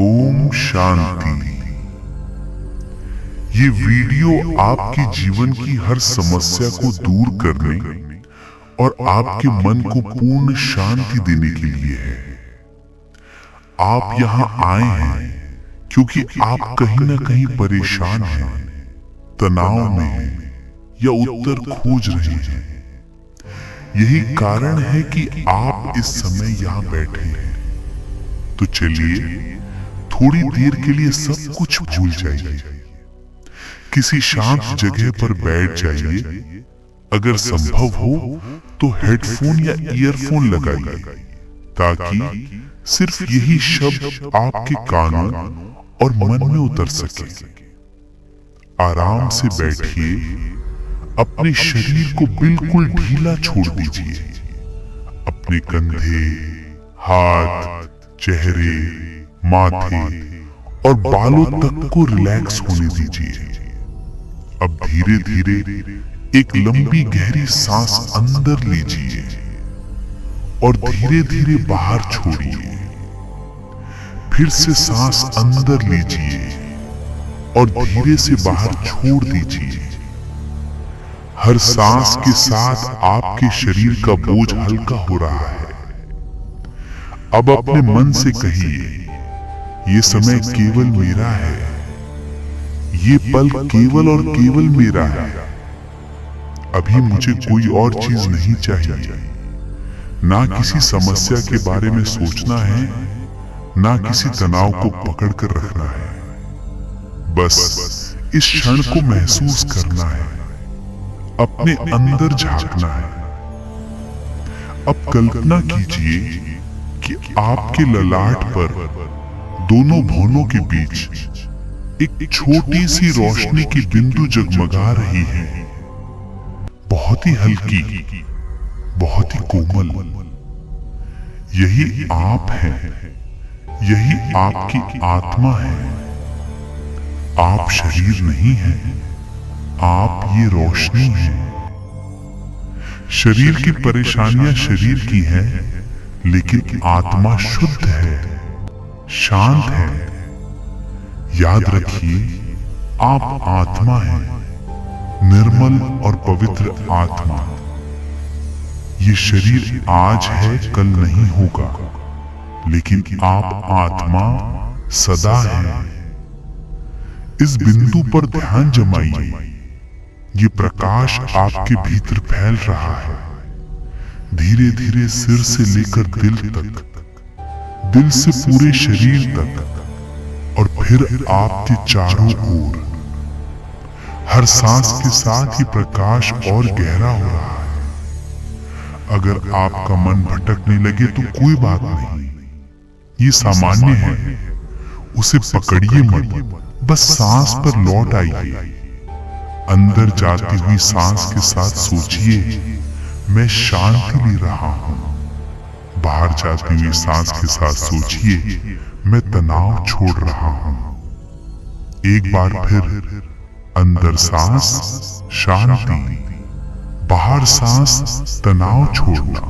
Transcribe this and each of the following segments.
ओम शांति। ये वीडियो आपके जीवन की हर समस्या को दूर करने और आपके मन को पूर्ण शांति देने के लिए है। आप यहाँ आए हैं क्योंकि आप कहीं ना कहीं परेशान हैं, तनाव में हैं या उत्तर खोज रहे हैं। यही कारण है कि आप इस समय यहाँ बैठे हैं। तो चलिए थोड़ी देर के लिए सब कुछ भूल जाइए, किसी शांत जगह पर बैठ जाइए। अगर संभव हो तो हेडफोन या ईयरफोन लगाइए ताकि सिर्फ यही शब्द आपके कानों और मन में उतर सके। आराम से बैठिए, अपने शरीर को बिल्कुल ढीला छोड़ दीजिए। अपने कंधे, हाथ, चेहरे, माथे और बालों तक को रिलैक्स होने दीजिए। अब धीरे धीरे एक लंबी गहरी सांस अंदर लीजिए और धीरे धीरे बाहर छोड़िए। फिर से सांस अंदर लीजिए और धीरे से बाहर छोड़ दीजिए। हर सांस के साथ आपके शरीर का बोझ हल्का हो रहा है। अब अपने मन से कहिए, ये समय केवल मेरा है, ये पल केवल और केवल मेरा है। अभी मुझे कोई और चीज नहीं चाहिए। ना किसी समस्या के बारे में सोचना है, ना किसी तनाव को पकड़ कर रखना है। बस इस क्षण को महसूस करना है, अपने अंदर झांकना है। अब कल्पना कीजिए कि आपके ललाट पर दोनों भौहों के बीच एक छोटी सी रोशनी की बिंदु जगमगा रही है, बहुत ही हल्की, बहुत ही कोमल। यही आप हैं, यही आपकी आत्मा है। आप शरीर नहीं हैं, आप ये रोशनी हैं। शरीर की परेशानियां शरीर की हैं, लेकिन आत्मा शुद्ध है, शांत है। याद रखिए, आप आत्मा हैं, निर्मल और पवित्र आत्मा। ये शरीर आज है, कल नहीं होगा, लेकिन आप आत्मा सदा है। इस बिंदु पर ध्यान जमाइए। ये प्रकाश आपके भीतर फैल रहा है, धीरे धीरे सिर से लेकर दिल तक, दिल से पूरे शरीर तक, और फिर आपके चारों ओर। हर सांस के साथ ही प्रकाश और गहरा हो रहा है। अगर आपका मन भटकने लगे तो कोई बात नहीं, ये सामान्य है। उसे पकड़िए मत, बस सांस पर लौट आइए। अंदर जाती हुई सांस के साथ सोचिए, मैं शांति ले रहा हूं। बाहर जाती हुई सांस के साथ सोचिए, मैं तनाव छोड़ रहा हूं। एक बार फिर अंदर सांस शांति, बाहर सांस तनाव छोड़ना।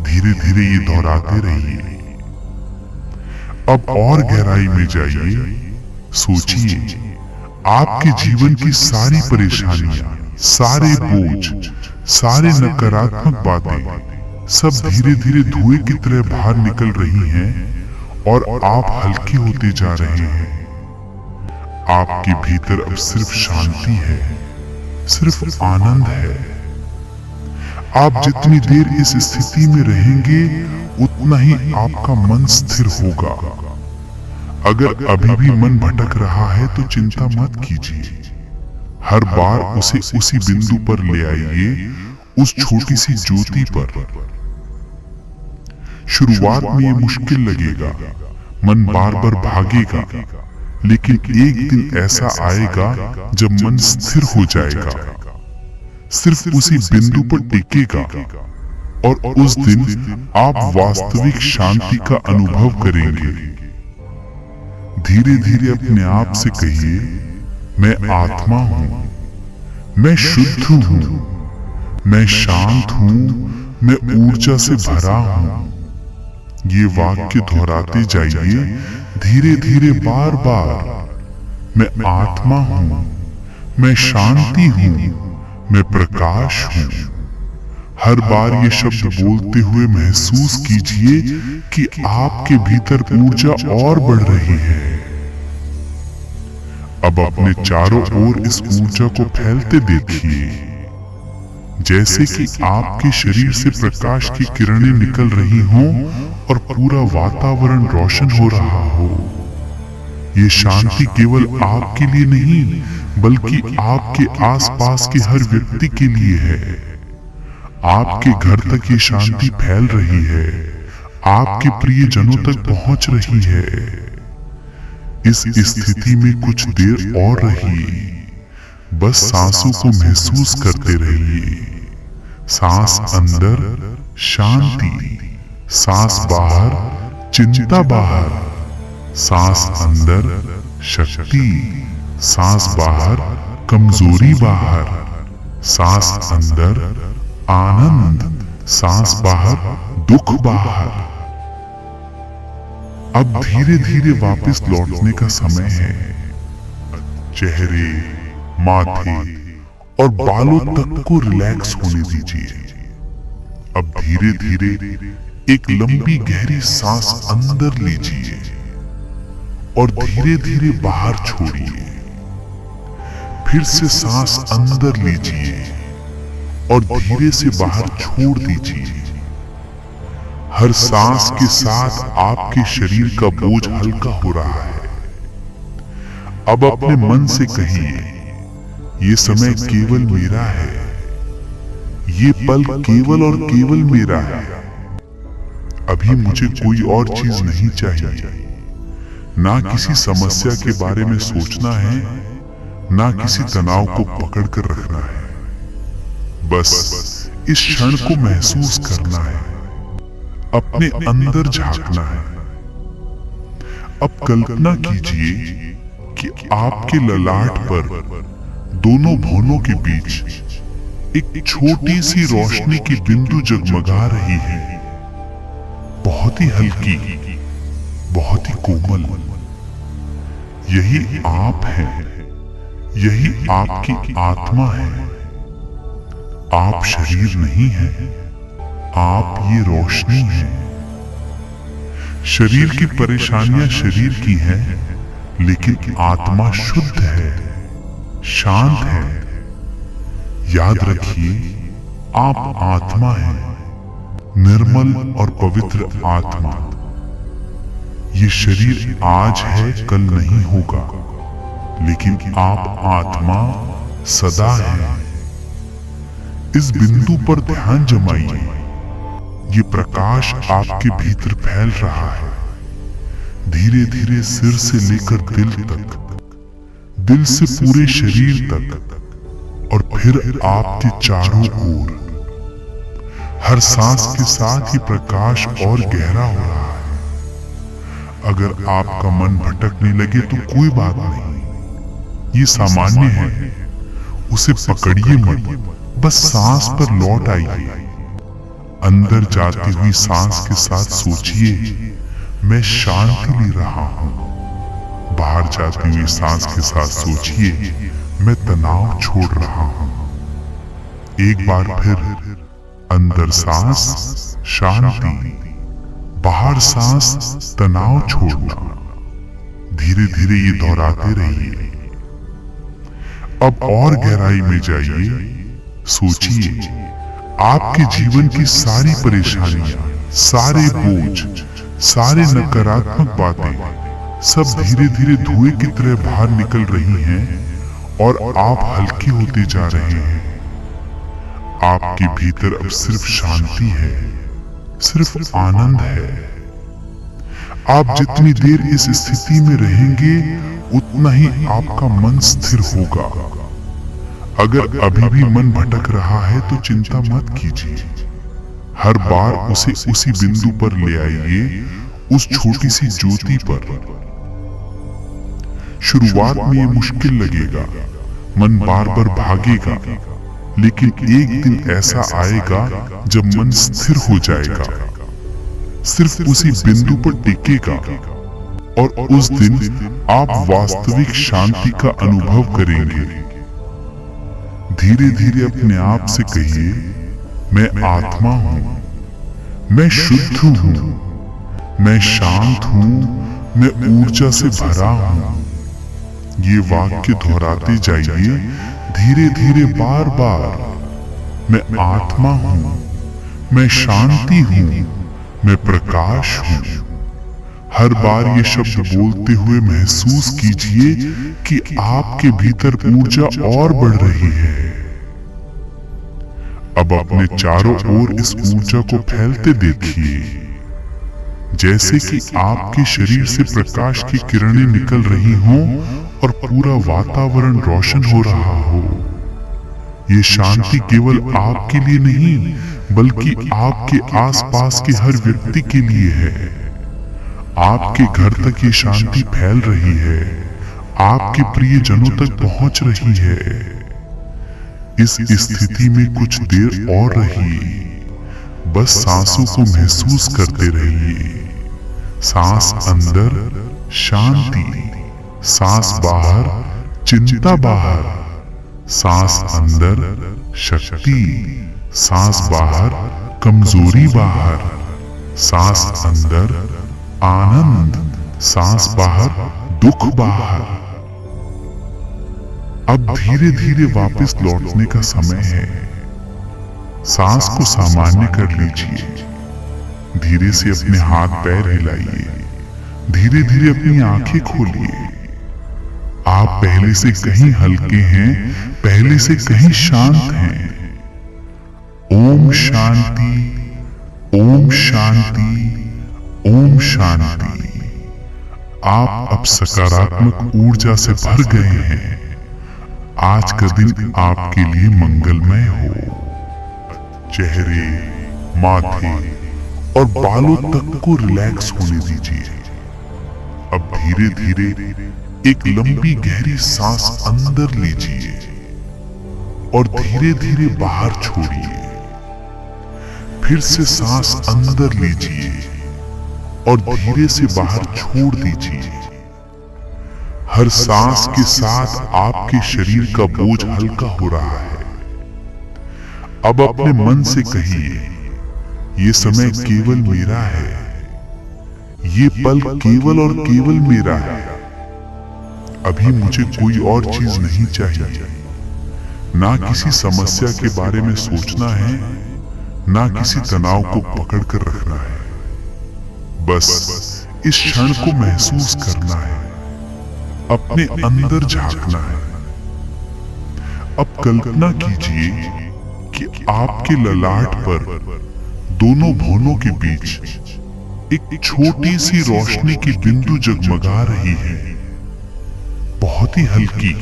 धीरे धीरे ये दोहराते रहिए। अब और गहराई में जाइए, सोचिए आपके जीवन की सारी परेशानियां, सारे बोझ, सारे नकारात्मक बातें सब धीरे धीरे धुएं की तरह बाहर निकल रही हैं और आप हल्के होते जा रहे हैं। आपके भीतर अब सिर्फ शांति है, सिर्फ आनंद है। आप जितनी देर इस स्थिति में रहेंगे, उतना ही आपका मन स्थिर होगा। अगर अभी भी मन भटक रहा है तो चिंता मत कीजिए। हर बार उसे उसी बिंदु पर ले आइए, उस छोटी सी ज्योति पर। शुरुआत में ये मुश्किल लगेगा, मन बार बार भागेगा, लेकिन एक दिन ऐसा आएगा जब मन स्थिर हो जाएगा, सिर्फ उसी बिंदु पर टिकेगा, और उस दिन आप वास्तविक शांति का अनुभव करेंगे। धीरे धीरे अपने आप से कहिए, मैं आत्मा हूं, मैं शुद्ध हूं, मैं शांत हूं, मैं ऊर्जा से भरा हूं। ये वाक्य दोहराते जाइए, धीरे धीरे बार बार मैं आत्मा हूं, मैं शांति हूं, मैं प्रकाश हूं। हर बार ये शब्द बोलते हुए महसूस कीजिए कि आपके भीतर ऊर्जा और बढ़ रही है। अब अपने चारों ओर इस ऊर्जा को फैलते देखिए, जैसे कि आपके शरीर से प्रकाश की किरणें निकल रही हों और पूरा वातावरण रोशन हो रहा हो। ये शांति केवल आपके लिए नहीं, बल्कि आपके आसपास के हर व्यक्ति के लिए है। आपके घर तक ये शांति फैल रही है, आपके प्रियजनों तक पहुंच रही है। इस स्थिति में कुछ देर और रहिए, बस सांसों को महसूस करते रहिए। सांस अंदर शांति, सांस बाहर चिंता बाहर, सांस अंदर शक्ति, सांस बाहर कमजोरी बाहर, सांस अंदर आनंद, सांस बाहर दुख बाहर। अब धीरे धीरे वापस लौटने का समय है। चेहरे, माथे और बालों तक को रिलैक्स होने दीजिए। अब धीरे धीरे एक लंबी गहरी सांस अंदर लीजिए और धीरे धीरे बाहर छोड़िए। फिर से सांस अंदर लीजिए और धीरे से बाहर छोड़ दीजिए। हर सांस के साथ आपके शरीर का बोझ हल्का हो रहा है। अब अपने मन से कहिए, ये समय केवल मेरा है, ये पल केवल और केवल मेरा है। अभी मुझे कोई और चीज नहीं चाहिए। ना किसी समस्या के बारे में सोचना है, ना किसी तनाव को पकड़ कर रखना है। बस इस क्षण को महसूस करना है, अपने अंदर झांकना है। अब कल्पना कीजिए कि आपके ललाट पर दोनों भौहों के बीच एक छोटी सी रोशनी की बिंदु जगमगा रही है, बहुत ही हल्की, बहुत ही कोमल। यही आप हैं, यही आपकी आत्मा है। आप शरीर नहीं हैं, आप ये रोशनी है। शरीर की परेशानियां शरीर की हैं, लेकिन आत्मा शुद्ध है, शांत है। याद रखिए, आप आत्मा हैं, निर्मल और पवित्र आत्मा। ये शरीर आज है, कल नहीं होगा, लेकिन आप आत्मा सदा है। इस बिंदु पर ध्यान जमाइए। ये प्रकाश आपके भीतर फैल रहा है, धीरे धीरे सिर से लेकर दिल तक, दिल से पूरे शरीर तक, और फिर आपके चारों ओर। हर सांस के साथ ही प्रकाश और गहरा हो रहा है। अगर आपका मन भटकने लगे तो कोई बात नहीं, ये सामान्य है। उसे पकड़िए मत, बस सांस पर लौट आइए। अंदर जाती हुई सांस के साथ सोचिए, मैं शांति ले रहा हूं। बाहर जाती हुई सांस के साथ सोचिए, मैं तनाव छोड़ रहा हूं। एक बार फिर अंदर सांस शांति, बाहर सांस तनाव छोड़ना। धीरे धीरे ये दोहराते रहिए। अब और गहराई में जाइए, सोचिए आपके जीवन की सारी परेशानियां, सारे बोझ, सारे नकारात्मक बातें सब धीरे धीरे धुएं की तरह बाहर निकल रही हैं और आप हल्के होते जा रहे हैं। आपके भीतर अब सिर्फ शांति है, सिर्फ आनंद है। आप जितनी देर इस स्थिति में रहेंगे, उतना ही आपका मन स्थिर होगा। अगर अभी भी मन भटक रहा है तो चिंता मत कीजिए। हर बार उसे उसी बिंदु पर ले आइए, उस छोटी सी ज्योति पर। शुरुआत में ये मुश्किल लगेगा, मन बार बार भागेगा, लेकिन एक दिन ऐसा आएगा जब मन स्थिर हो जाएगा, सिर्फ उसी बिंदु पर टिकेगा। और उस दिन आप वास्तविक शांति का अनुभव करेंगे। धीरे धीरे अपने आप से कहिए, मैं आत्मा हूं, मैं शुद्ध हूं, मैं शांत हूं, मैं ऊर्जा से भरा हूं। ये वाक्य दोहराते जाइए धीरे धीरे बार बार। मैं आत्मा हूं, मैं शांति हूं, मैं प्रकाश हूं। हर बार ये शब्द बोलते हुए महसूस कीजिए कि आपके भीतर ऊर्जा और बढ़ रही है। अब अपने चारों ओर इस ऊर्जा को फैलते देखिए, जैसे कि आपके शरीर से प्रकाश की किरणें निकल रही हों और पूरा वातावरण रोशन हो रहा हो। ये शांति केवल आपके लिए नहीं, बल्कि आपके आसपास के हर व्यक्ति के लिए है। आपके घर तक ये शांति फैल रही है, आपके प्रियजनों तक पहुंच रही है। इस स्थिति में कुछ देर और रहिए, बस सांसों को महसूस करते रहिए। सांस अंदर शांति, सांस बाहर चिंता बाहर, सांस अंदर शक्ति, सांस बाहर कमजोरी बाहर, सांस अंदर आनंद, सांस बाहर दुख बाहर। अब धीरे धीरे वापस लौटने का समय है। सांस को सामान्य कर लीजिए। धीरे से अपने हाथ पैर हिलाइए, धीरे धीरे अपनी आंखें खोलिए। आप पहले से कहीं हल्के हैं, पहले से कहीं शांत हैं। ओम शांति, ओम शांति, ओम शांति। आप अब सकारात्मक ऊर्जा से भर गए हैं। आज का दिन आपके लिए मंगलमय हो। चेहरे, माथे और बालों तक को रिलैक्स होने दीजिए। अब धीरे धीरे एक लंबी गहरी सांस अंदर लीजिए और धीरे धीरे बाहर छोड़िए। फिर से सांस अंदर लीजिए और धीरे से बाहर छोड़ दीजिए। हर सांस के साथ आपके शरीर का बोझ हल्का हो रहा है। अब अपने मन से कहिए, ये समय केवल मेरा है, ये पल केवल और केवल मेरा है। अभी मुझे कोई और चीज नहीं चाहिए। ना किसी समस्या के बारे में सोचना है, ना किसी तनाव को पकड़ कर रखना है। बस इस क्षण को महसूस करना है, अपने अंदर झांकना है। अब कल्पना कीजिए कि आपके ललाट पर दोनों भौहों के बीच एक छोटी सी रोशनी की बिंदु जगमगा रही है। बहुत ही हल्की,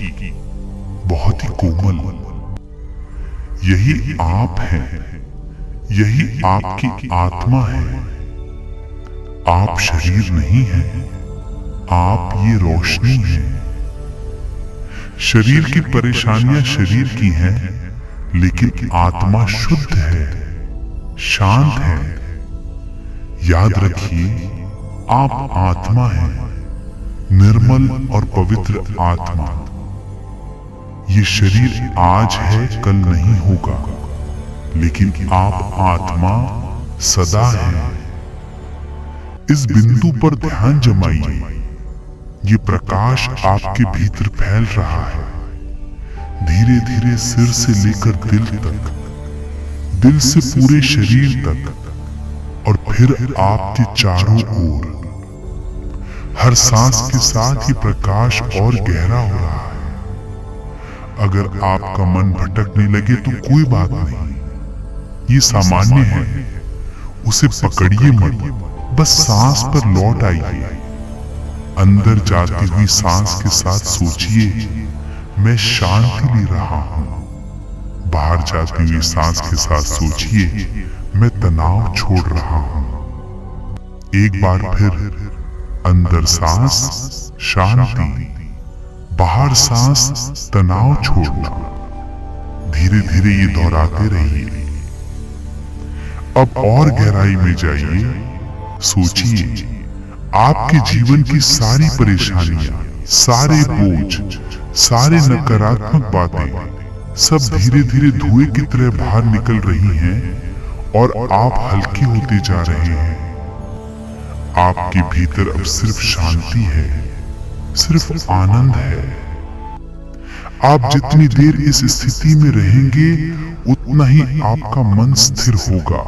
बहुत ही कोमल। यही आप हैं, यही आपकी आत्मा है। आप शरीर नहीं हैं, आप ये रोशनी है। शरीर की परेशानियां शरीर की हैं, लेकिन आत्मा शुद्ध है, शांत है। याद रखिए, आप आत्मा हैं, निर्मल और पवित्र आत्मा। ये शरीर आज है, कल नहीं होगा, लेकिन आप आत्मा सदा है। इस बिंदु पर ध्यान जमाइए। ये प्रकाश आपके भीतर फैल रहा है, धीरे धीरे सिर से लेकर दिल तक, दिल से पूरे शरीर तक, और फिर आपके चारों ओर। हर सांस के साथ ही प्रकाश और गहरा हो रहा है। अगर आपका मन भटकने लगे तो कोई बात नहीं, ये सामान्य है। उसे पकड़िए मत, बस सांस पर लौट आइए। अंदर जाती हुई सांस के साथ सोचिए, मैं शांति ले रहा हूं। बाहर जाती हुई सांस के साथ सोचिए, मैं तनाव छोड़ रहा हूं। एक बार फिर अंदर सांस शांति, बाहर सांस तनाव छोड़ना। धीरे धीरे ये दोहराते रहिए। अब और गहराई में जाइए। सोचिए, आपके जीवन की सारी परेशानियां, सारे बोझ, सारे नकारात्मक बातें सब धीरे धीरे धुएं की तरह बाहर निकल रही हैं और आप हल्के होते जा रहे हैं। आपके भीतर अब सिर्फ शांति है, सिर्फ आनंद है। आप जितनी देर इस स्थिति में रहेंगे उतना ही आपका मन स्थिर होगा।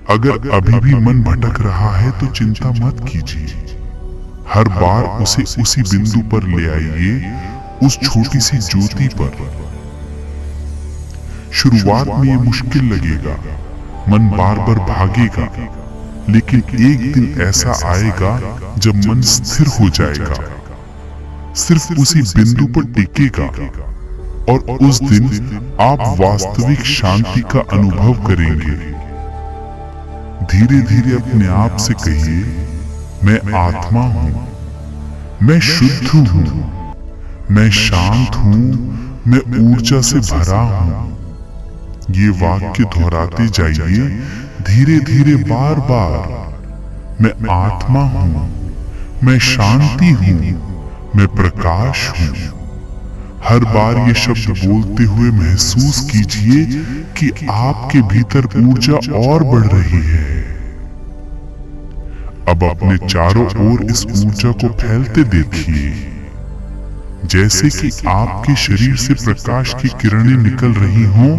अगर अभी भी मन भटक रहा है तो चिंता मत कीजिए। हर बार उसे उसी बिंदु पर ले आइए, उस छोटी सी ज्योति पर। शुरुआत में ये मुश्किल लगेगा, मन बार बार भागेगा, लेकिन एक दिन ऐसा आएगा जब मन स्थिर हो जाएगा, सिर्फ उसी बिंदु पर टिकेगा और उस दिन आप वास्तविक शांति का अनुभव करेंगे। धीरे धीरे अपने आप से कहिए, मैं आत्मा हूं, मैं शुद्ध हूं, मैं शांत हूं, मैं ऊर्जा से भरा हूं। ये वाक्य दोहराते जाइए धीरे धीरे बार बार। मैं आत्मा हूं, मैं शांति हूं, मैं प्रकाश हूं। हर बार ये शब्द बोलते हुए महसूस कीजिए कि आपके भीतर ऊर्जा और बढ़ रही है। अब अपने चारों ओर इस ऊर्जा को फैलते देखिए, जैसे कि आपके शरीर से प्रकाश की किरणें निकल रही हों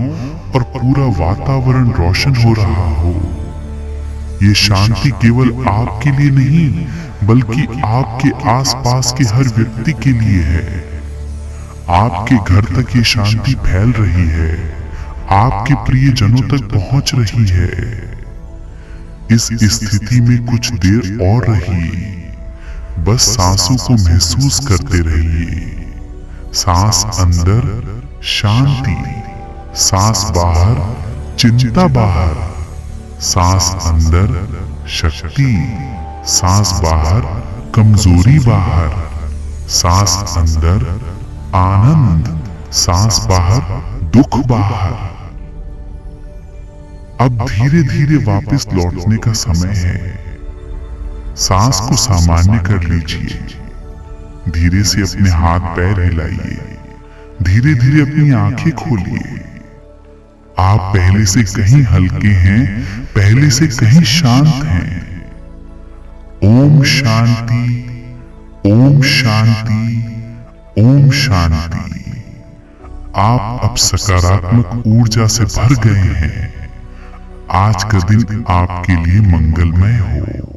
और पूरा वातावरण रोशन हो रहा हो। ये शांति केवल आपके लिए नहीं, बल्कि आपके आसपास के हर व्यक्ति के लिए है। आपके घर तक ये शांति फैल रही है, आपके प्रियजनों तक पहुंच रही है। इस स्थिति में कुछ देर और रहिए, बस सांसों को महसूस करते रहिए। सांस अंदर शांति, सांस बाहर चिंता बाहर, सांस अंदर शक्ति, सांस बाहर कमजोरी बाहर, सांस अंदर आनंद, सांस बाहर दुख बाहर। अब धीरे धीरे वापस लौटने का समय है। सांस को सामान्य कर लीजिए। धीरे से अपने हाथ पैर हिलाइए, धीरे धीरे अपनी आंखें खोलिए। आप पहले से कहीं हल्के हैं, पहले से कहीं शांत हैं। ओम शांति, ओम शांति, ओम शांति। आप अब सकारात्मक ऊर्जा से भर गए हैं। आज का दिन आपके लिए मंगलमय हो।